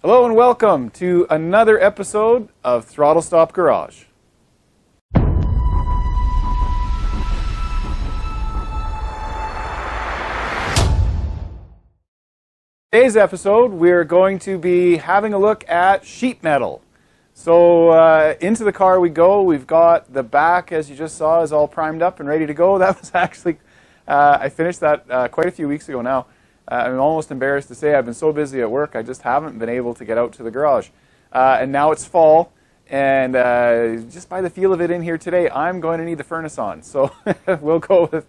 Hello and welcome to another episode of Throttle Stop Garage. Today's episode, we're going to be having a look at sheet metal. So into the car we go. We've got the back, as you just saw, is all primed up and ready to go. That was actually, I finished that quite a few weeks ago now. I'm almost embarrassed to say I've been so busy at work, I just haven't been able to get out to the garage. And now it's fall, and just by the feel of it in here today, I'm going to need the furnace on. So we'll go with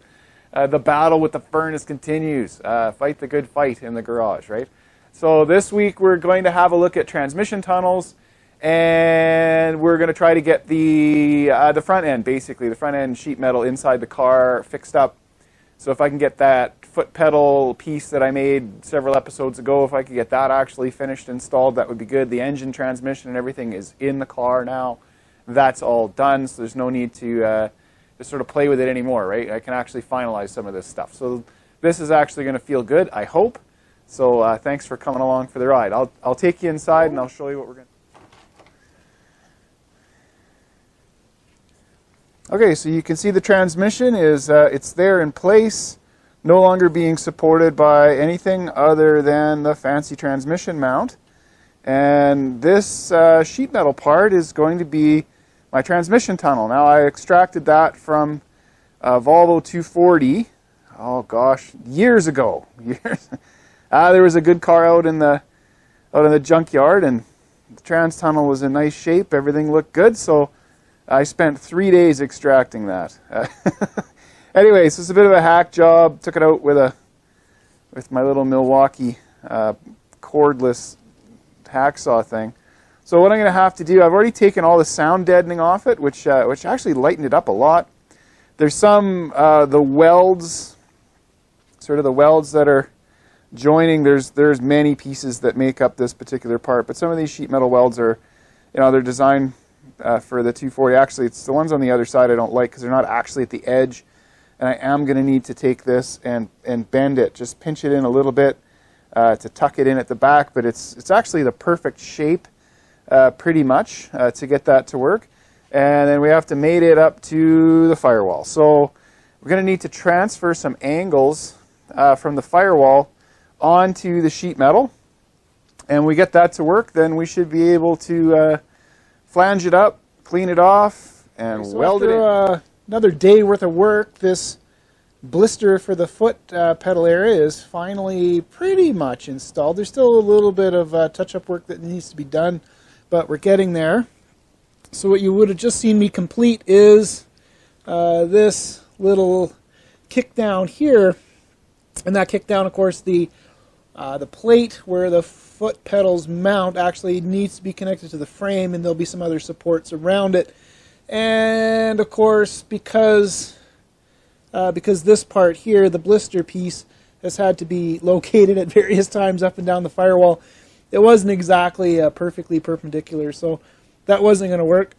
the battle with the furnace continues. Fight the good fight in the garage, right? So this week we're going to have a look at transmission tunnels, and we're going to try to get the front end, basically, the front end sheet metal inside the car fixed up. So if I can get that foot pedal piece that I made several episodes ago, if I could get that actually finished, installed, that would be good. The engine, transmission, and everything is in the car now. That's all done, so there's no need to sort of play with it anymore, right? I can actually finalize some of this stuff. So this is actually going to feel good, I hope. So thanks for coming along for the ride. I'll take you inside and I'll show you what we're going to do. Okay, so you can see the transmission is it's there in place, no longer being supported by anything other than the fancy transmission mount. And this sheet metal part is going to be my transmission tunnel. Now I extracted that from Volvo 240. Oh gosh, years ago. There was a good car out in the junkyard, and the trans tunnel was in nice shape. Everything looked good, so I spent 3 days extracting that. Anyway, so it's a bit of a hack job. Took it out with my little Milwaukee cordless hacksaw thing. So what I'm going to have to do, I've already taken all the sound deadening off it, which actually lightened it up a lot. There's some the welds, sort of the welds that are joining. There's many pieces that make up this particular part, but some of these sheet metal welds are, they're designed for the 240. Actually, it's the ones on the other side I don't like because they're not actually at the edge. And I am going to need to take this and bend it, just pinch it in a little bit to tuck it in at the back. But it's actually the perfect shape, pretty much, to get that to work. And then we have to mate it up to the firewall. So we're going to need to transfer some angles from the firewall onto the sheet metal. And we get that to work, then we should be able to flange it up, clean it off, and weld it in. Another day worth of work. This blister for the foot pedal area is finally pretty much installed. There's still a little bit of touch-up work that needs to be done, but we're getting there. So what you would have just seen me complete is this little kick down here, and that kick down, of course, the plate where the foot pedals mount actually needs to be connected to the frame, and there'll be some other supports around it. And of course, because this part here, the blister piece, has had to be located at various times up and down the firewall, it wasn't exactly perfectly perpendicular, so that wasn't going to work.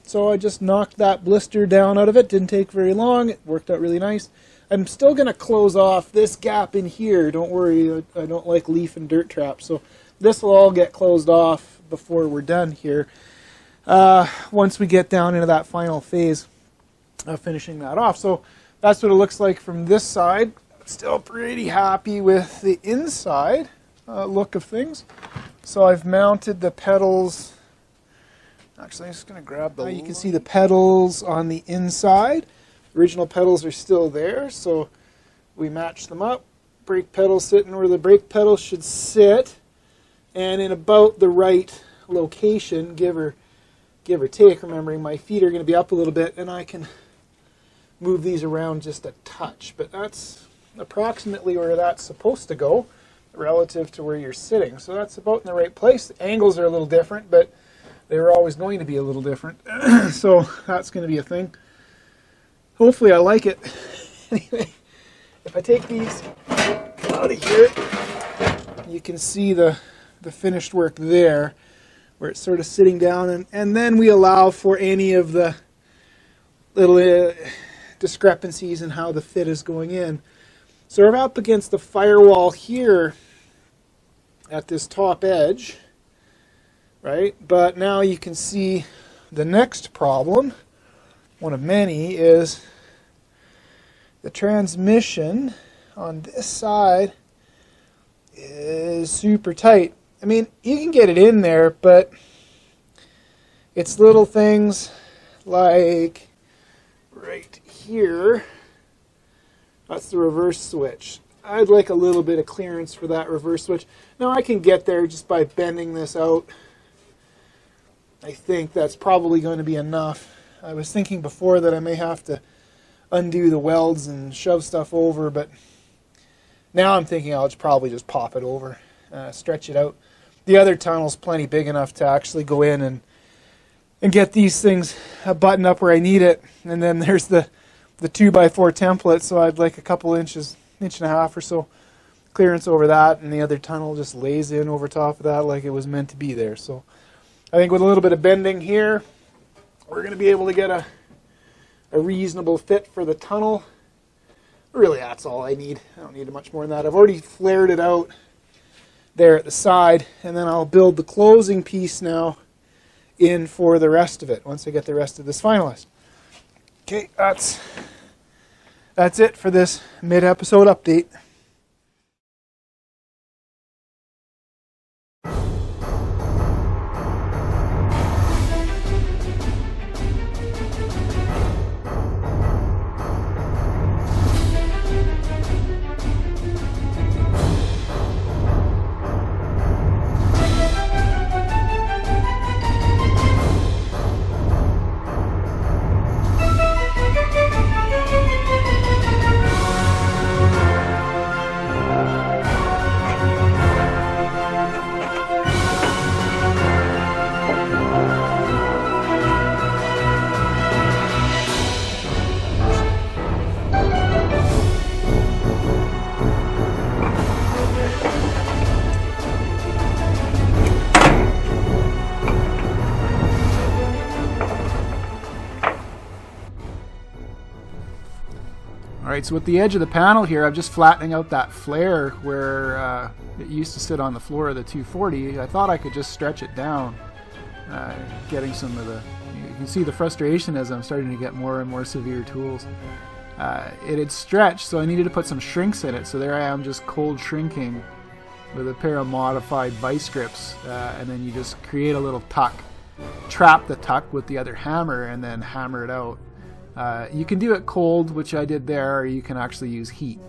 So I just knocked that blister down out of it. Didn't take very long. It worked out really nice. I'm still going to close off this gap in here. Don't worry, I don't like leaf and dirt traps. So this will all get closed off before we're done here. Once we get down into that final phase of finishing that off. So that's what it looks like from this side. Still pretty happy with the inside look of things. So I've mounted the pedals. Actually, I'm just going to grab the... You can see the pedals on the inside. Original pedals are still there, so we match them up. Brake pedal sitting where the brake pedal should sit, and in about the right location, give or take, remembering my feet are going to be up a little bit, and I can move these around just a touch. But that's approximately where that's supposed to go relative to where you're sitting. So that's about in the right place. The angles are a little different, but they were always going to be a little different. So that's going to be a thing. Hopefully I like it. Anyway, if I take these out of here, you can see the finished work there, where it's sort of sitting down, and then we allow for any of the little discrepancies in how the fit is going in. So we're up against the firewall here at this top edge, right? But now you can see the next problem, one of many, is the transmission on this side is super tight. I mean, you can get it in there, but it's little things like right here. That's the reverse switch. I'd like a little bit of clearance for that reverse switch. Now I can get there just by bending this out. I think that's probably going to be enough. I was thinking before that I may have to undo the welds and shove stuff over, but now I'm thinking I'll probably just pop it over, stretch it out. The other tunnel's plenty big enough to actually go in and get these things buttoned up where I need it. And then there's the 2x4 template, so I'd like a couple inches, inch and a half or so clearance over that, and the other tunnel just lays in over top of that like it was meant to be there. So I think with a little bit of bending here, we're going to be able to get a reasonable fit for the tunnel. Really, that's all I need. I don't need much more than that. I've already flared it out there at the side, and then I'll build the closing piece now in for the rest of it once I get the rest of this finalized. Okay, that's it for this mid-episode update. Alright, so with the edge of the panel here, I'm just flattening out that flare where it used to sit on the floor of the 240. I thought I could just stretch it down, getting some of the... You can see the frustration as I'm starting to get more and more severe tools. It had stretched, so I needed to put some shrinks in it, so there I am just cold shrinking with a pair of modified vice grips, and then you just create a little tuck, trap the tuck with the other hammer, and then hammer it out. You can do it cold, which I did there, or you can actually use heat.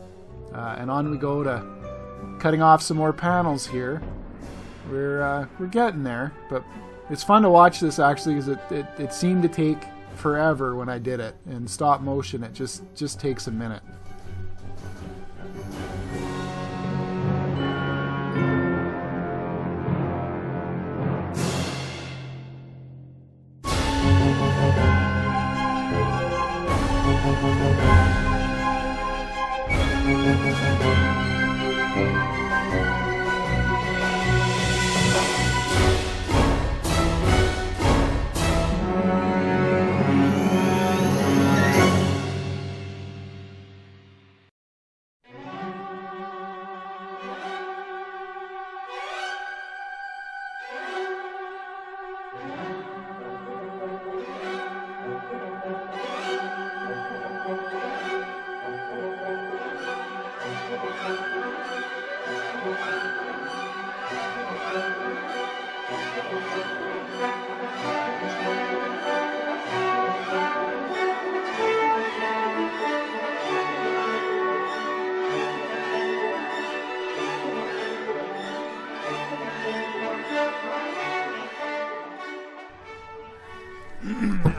And on we go to cutting off some more panels here. We're getting there, but it's fun to watch this actually, because it seemed to take forever when I did it. In stop motion, it just takes a minute.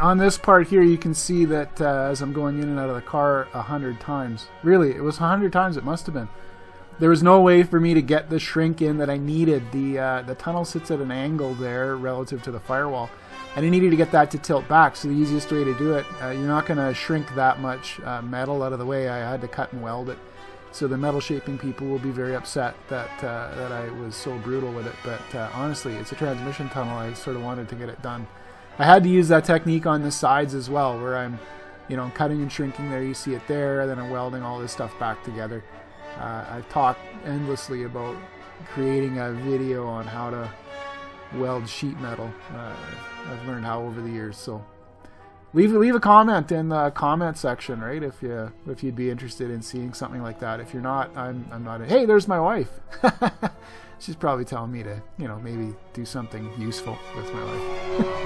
On this part here, you can see that as I'm going in and out of the car 100 times. Really, it was 100 times, it must have been. There was no way for me to get the shrink in that I needed. The tunnel sits at an angle there relative to the firewall, and I needed to get that to tilt back. So the easiest way to do it, you're not going to shrink that much metal out of the way. I had to cut and weld it. So the metal shaping people will be very upset that I was so brutal with it. But honestly, it's a transmission tunnel. I sort of wanted to get it done. I had to use that technique on the sides as well, where I'm, cutting and shrinking there. You see it there, and then I'm welding all this stuff back together. I've talked endlessly about creating a video on how to weld sheet metal. I've learned how over the years. So leave a comment in the comment section, right? If you'd be interested in seeing something like that. If you're not, I'm not. Hey, there's my wife. She's probably telling me to, maybe do something useful with my life.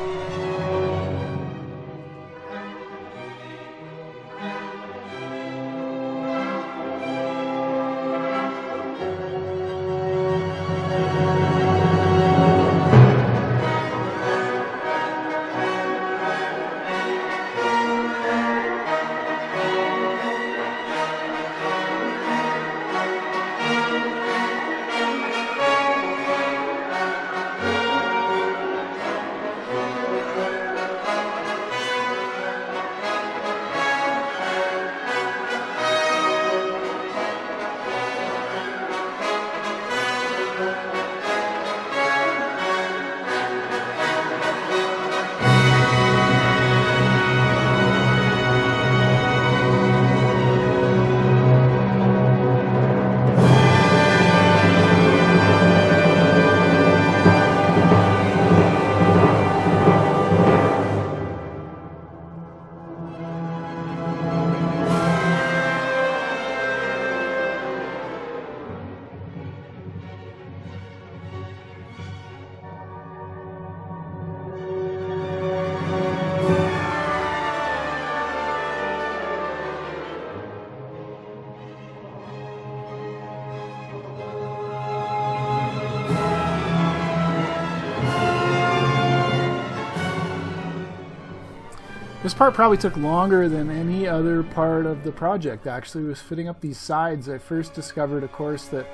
This part probably took longer than any other part of the project. Actually, was fitting up these sides. I first discovered, of course, that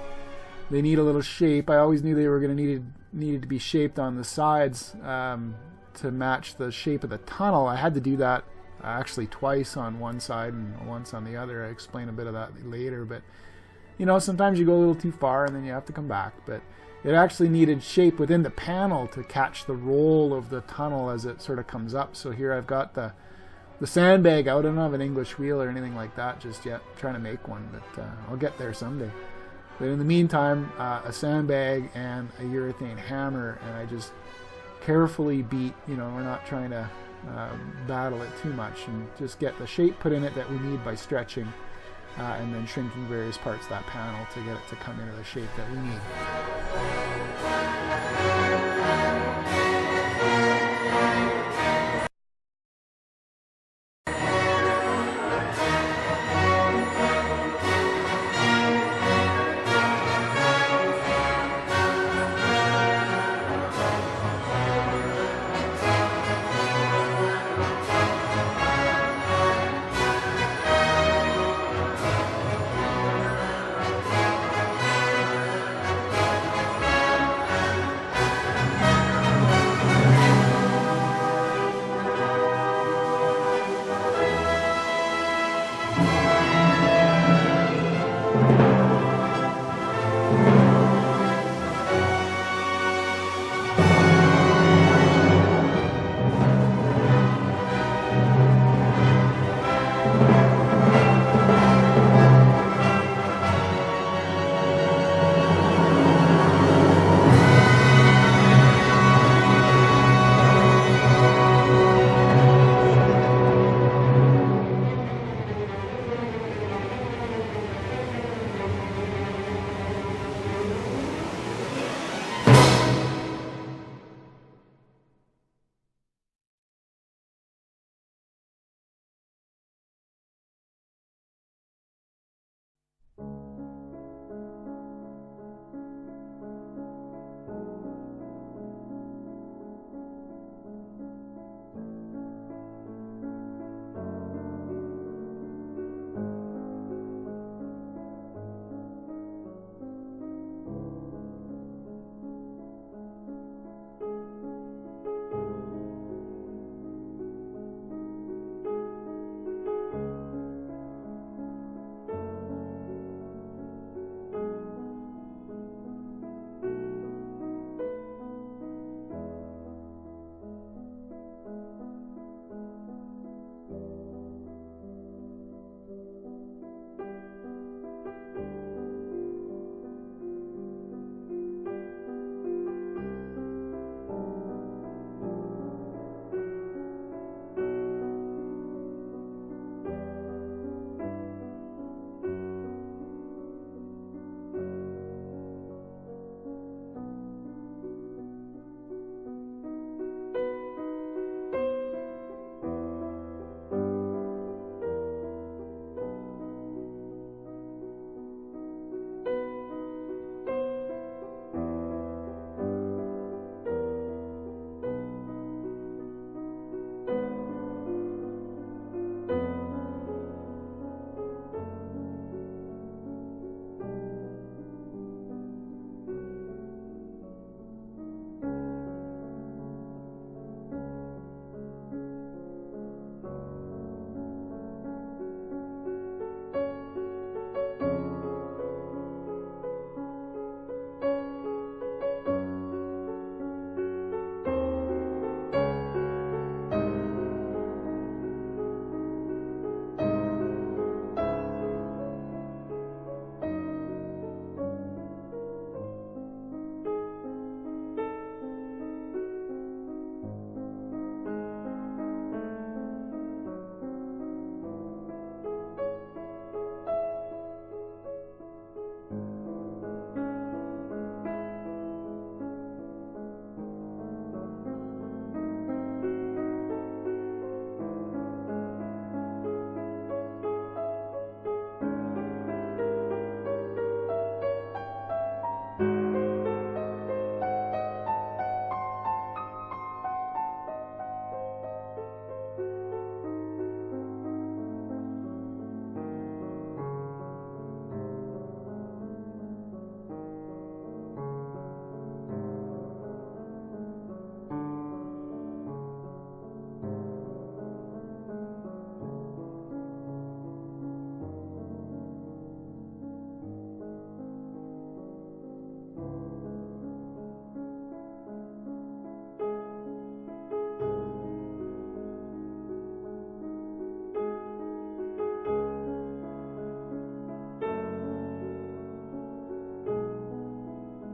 they need a little shape. I always knew they were going to needed to be shaped on the sides to match the shape of the tunnel. I had to do that actually twice on one side and once on the other. I explain a bit of that later, but sometimes you go a little too far and then you have to come back. But it actually needed shape within the panel to catch the roll of the tunnel as it sort of comes up. So here I've got the sandbag out. I don't have an English wheel or anything like that just yet. I'm trying to make one, but I'll get there someday. But in the meantime, a sandbag and a urethane hammer, and I just carefully beat, we're not trying to battle it too much, and just get the shape put in it that we need by stretching. And then shrinking various parts of that panel to get it to come into the shape that we need.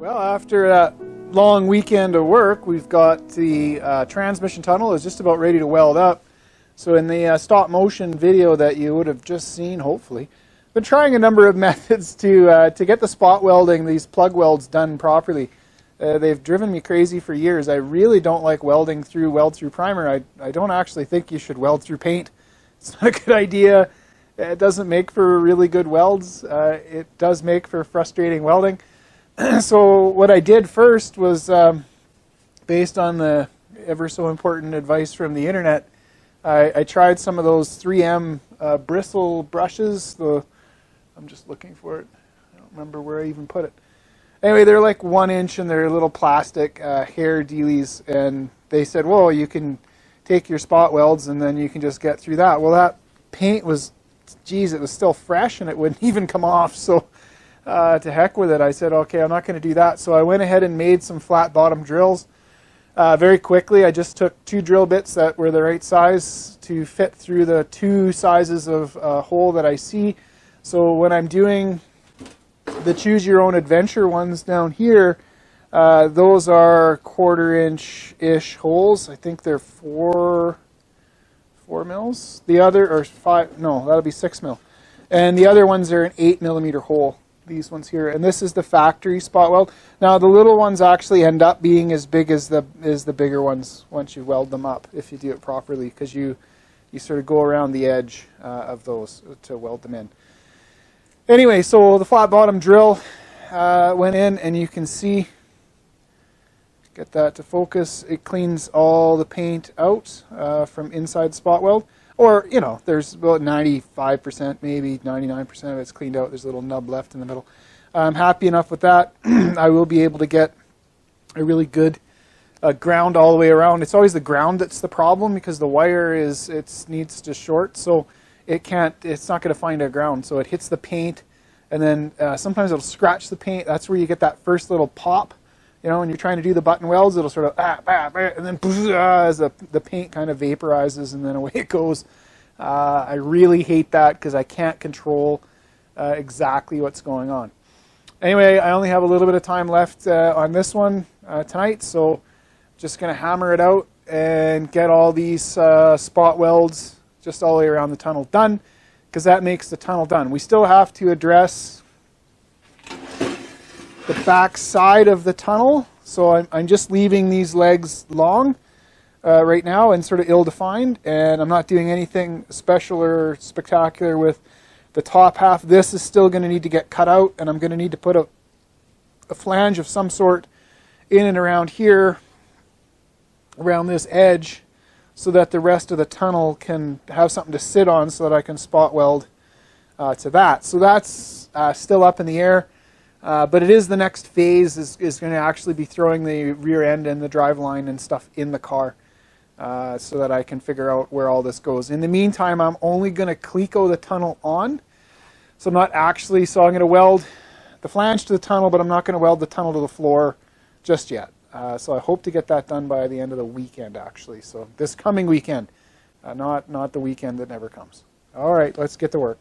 Well, after that long weekend of work, we've got the transmission tunnel is just about ready to weld up. So in the stop motion video that you would have just seen, hopefully, I've been trying a number of methods to get the spot welding, these plug welds, done properly. They've driven me crazy for years. I really don't like welding through weld-through primer. I don't actually think you should weld through paint. It's not a good idea. It doesn't make for really good welds. It does make for frustrating welding. So what I did first was, based on the ever so important advice from the internet, I tried some of those 3M bristle brushes. I'm just looking for it. I don't remember where I even put it. Anyway, they're like 1 inch and they're little plastic hair dealies, and they said, well, you can take your spot welds and then you can just get through that. Well, that paint was, geez, it was still fresh and it wouldn't even come off. So to heck with it, I said, okay, I'm not going to do that. So I went ahead and made some flat bottom drills very quickly. I just took 2 drill bits that were the right size to fit through the 2 sizes of hole that I see. So when I'm doing the choose your own adventure ones down here, those are 1/4 inch-ish holes. I think they're 4 mils. The other, or 5, no, that'll be 6 mil. And the other ones are an 8 millimeter hole. These ones here, and this is the factory spot weld. Now the little ones actually end up being as big as the bigger ones once you weld them up, if you do it properly, because you sort of go around the edge of those to weld them in. Anyway, so the flat bottom drill went in, and you can see, get that to focus, it cleans all the paint out from inside spot weld. Or, you know, there's about 95%, maybe 99% of it's cleaned out. There's a little nub left in the middle. I'm happy enough with that. I will be able to get a really good ground all the way around. It's always the ground that's the problem, because the wire needs to short, so it's not going to find a ground. So it hits the paint, and then sometimes it'll scratch the paint. That's where you get that first little pop. You know, when you're trying to do the button welds, it'll sort of and then as the paint kind of vaporizes, and then away it goes. I really hate that because I can't control exactly what's going on. Anyway, I only have a little bit of time left on this one tonight, so just going to hammer it out and get all these spot welds just all the way around the tunnel done, because that makes the tunnel done. We still have to address the back side of the tunnel, so I'm just leaving these legs long right now and sort of ill-defined, and I'm not doing anything special or spectacular with the top half. This is still going to need to get cut out, and I'm going to need to put a flange of some sort in and around here, around this edge, so that the rest of the tunnel can have something to sit on, so that I can spot weld to that. So that's still up in the air. But it is the next phase, is going to actually be throwing the rear end and the drive line and stuff in the car, so that I can figure out where all this goes. In the meantime, I'm only going to cleco the tunnel on. So I'm going to weld the flange to the tunnel, but I'm not going to weld the tunnel to the floor just yet. So I hope to get that done by the end of the weekend, actually. So this coming weekend, not the weekend that never comes. All right, let's get to work.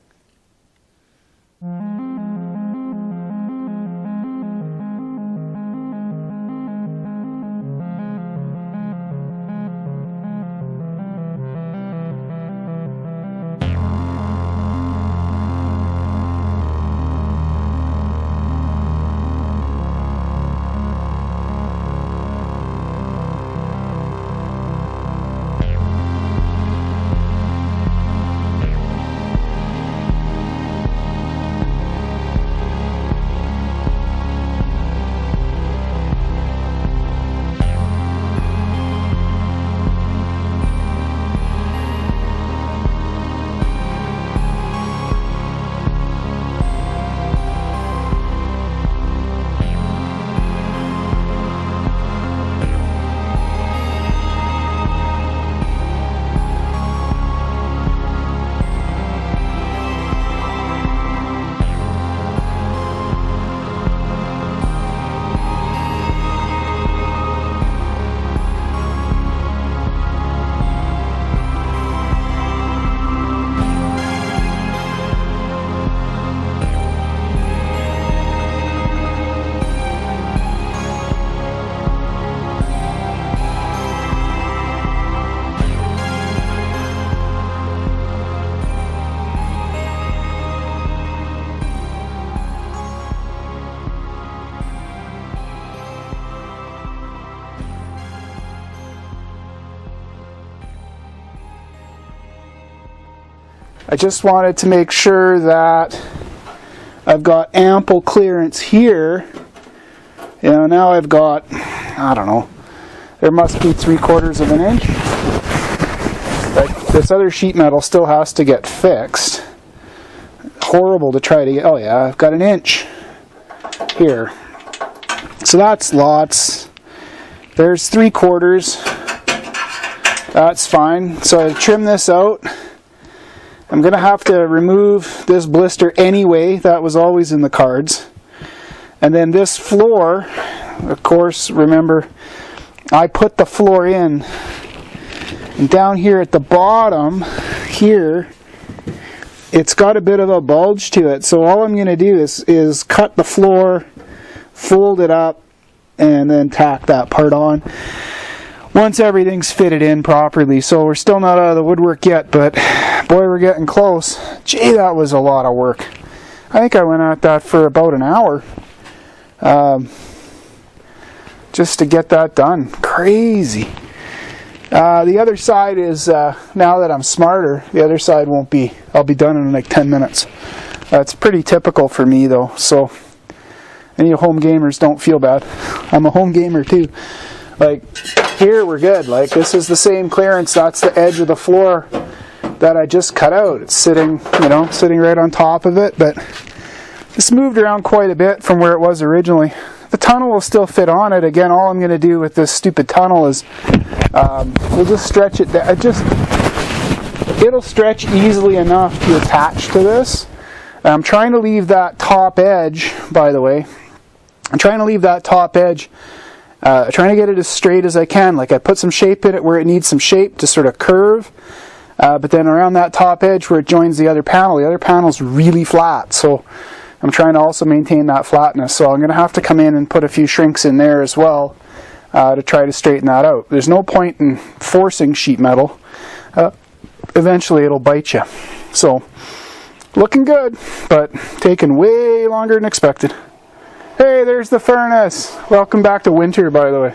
I just wanted to make sure that I've got ample clearance here. You know, now I've got, I don't know, there must be 3/4 of an inch. But this other sheet metal still has to get fixed. Horrible to try to get, oh yeah, I've got an inch here. So that's lots. There's 3/4. That's fine. So I trim this out. I'm going to have to remove this blister anyway. That was always in the cards. And then this floor, of course, remember, I put the floor in. And down here at the bottom, here, it's got a bit of a bulge to it. So all I'm going to do is cut the floor, fold it up, and then tack that part on once everything's fitted in properly. So we're still not out of the woodwork yet, but boy, we're getting close. Gee, that was a lot of work. I think I went at that for about an hour just to get that done. Crazy. The other side is, now that I'm smarter, the other side won't be, I'll be done in like 10 minutes. It's pretty typical for me though, so any home gamers, don't feel bad. I'm a home gamer too. Like, here we're good. Like, this is the same clearance. That's the edge of the floor that I just cut out. It's sitting, you know, sitting right on top of it, but this moved around quite a bit from where it was originally. The tunnel will still fit on it. Again, all I'm going to do with this stupid tunnel is we'll just stretch it. It'll stretch easily enough to attach to this. I'm trying to leave that top edge, by the way. I'm trying to leave that top edge, trying to get it as straight as I can. Like, I put some shape in it where it needs some shape to sort of curve. But then around that top edge where it joins the other panel's really flat. So I'm trying to also maintain that flatness. So I'm going to have to come in and put a few shrinks in there as well to try to straighten that out. There's no point in forcing sheet metal. Eventually it'll bite you. So, looking good, but taking way longer than expected. Hey, there's the furnace. Welcome back to winter, by the way.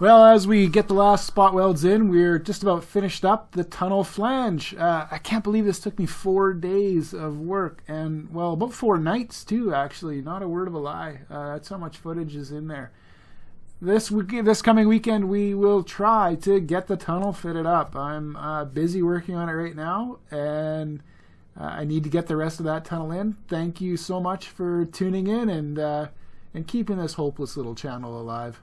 Well, as we get the last spot welds in, we're just about finished up the tunnel flange. I can't believe this took me 4 days of work, and, well, about 4 nights, too, actually. Not a word of a lie. That's how much footage is in there. This coming weekend, we will try to get the tunnel fitted up. I'm busy working on it right now, and I need to get the rest of that tunnel in. Thank you so much for tuning in and keeping this hopeless little channel alive.